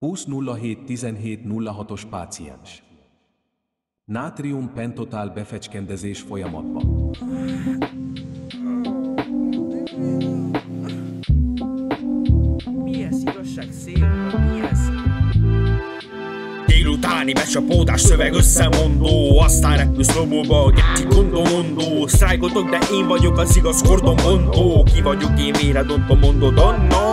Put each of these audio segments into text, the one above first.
20-07-17-06-os páciens. Nátrium pentotál befecskendezés folyamatban. Mi ez igazság szél? Mi ez? Délutáni becsapódás, szöveg összemondó, aztán repül szlomóba, getti gondomondó. Sztrájkoltok, de én vagyok az igaz kordomondó. Ki vagyok én, véred ontom mondod, anna.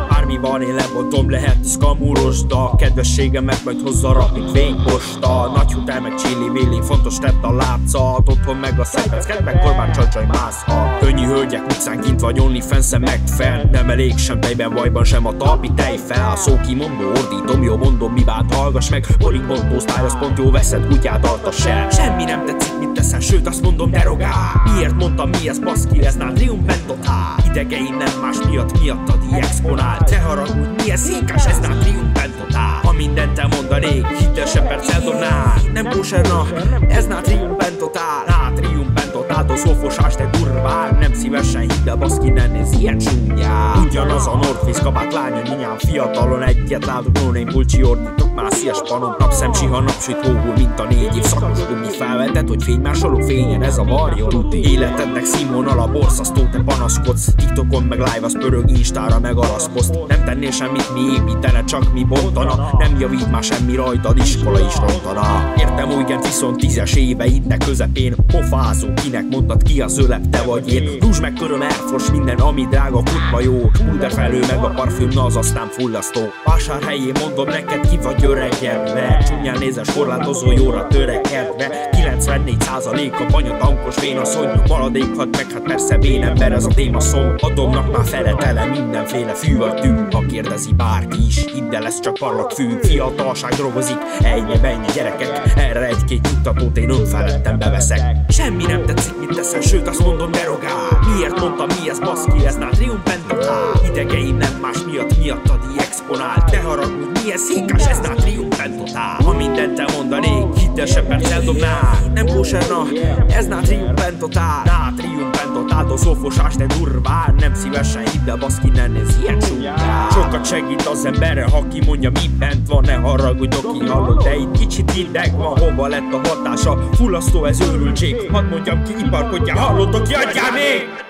Bármi van, én lebontom, lehet szkamurosda. Kedvességemet majd hozza rapid fényposta. Nagy hotel meg chili willi, fontos tett a látszat. Otthon meg a szepecket, meg korbán csajcsaj mászhat. Könnyű hölgyek utcán kint vagy, OnlyFans-en meg fenn. Nem elég sem tejben, vajban, sem a talpi tejfel. Szó kimondó, ordítom, jó mondom, mi bánt, hallgass meg. Poligbontó sztály, az pont jó, veszed kutyát, altas se. Semmi nem tetszik, mit teszel, sőt azt mondom, derogál. Miért mondtam, mi ez baszki, ez nátrium pentotál. Idegeim nem más miattad exponál. Te haragudj, mi ez székás, ez nátrium pentotál. Ha mindent elmondanék, hitelesebb perccel dobnál. Nem kóserna, ez nátrium pentotál. Nátrium pentotáltól szófosás, te durván. Nem szívesen hidd el, baszki, ne nézz ilyen csúnyán. Ugyanaz a North Face kabát lánya, nyilván fiatalon egyet látok, no-name pulcsi ordítok, már szias panom. Napszem csiha, napsüt hóhul, mint a 4 év szakos gumi. Felvetett, hogy fénymásoló fényen, ez a varjon. Életednek színvonal a borzasztó, te panaszkodsz. TikTokon meg live az pörög, Instára meg araszposzt. Nem tennél semmit, mi építene, csak mi bontana. Nem javít már semmi rajtad, iskola is rontana. Értem újgent, viszont 10-es éveidnek közepén pofázó, kinek mondtad, ki az ölep, te vagy én. Rúzs meg köröm, Airfors, minden ami drága, kurva jó. Pulderfelő meg a parfüm, na az aztán fullasztó. Vásárhelyén mondom neked, ki vagy öregedve. Csúnyán nézes, korlátozó, jóra törekedve. 94% a banyatankos vénasszony. Maradékhat meg, hát persze vénember, ez a témaszó. A domnak már feletele mindenféle fű vagy tű. Ha kérdezi bárki is, hidd el, ez csak parlagfű. Fiatalság drogozik, ennyi-bennyi gyerekek. Erre egy-két juttatót én önfeledten beveszek. Semmi nem tetszik, mit teszel, sőt azt mondom, derogál. Miért mondtam, mi ez baszki, ez nátrium pentotál. Idegeim nem más miattad exponál. Te haragudj, mi ez székás, ez nátrium pentotál. Ha mindent elmondanék, hitelesebb perccel dobnál. Nem kóserna, ez nátrium pentotál. Nátrium pentotáltól szófosás, te durván. Nem szívesen hidd el, baszki, ne nézz ilyen csúnyán. Sokat segít az emberre, ha ki mondja, mi bent van. Ne haragudj, ki hallod, de itt kicsit hideg van. Hova lett a hatása? Fullasztó, ez őrültség. Hadd mondjam ki, iparkodjál, hallottok, ki adjál még!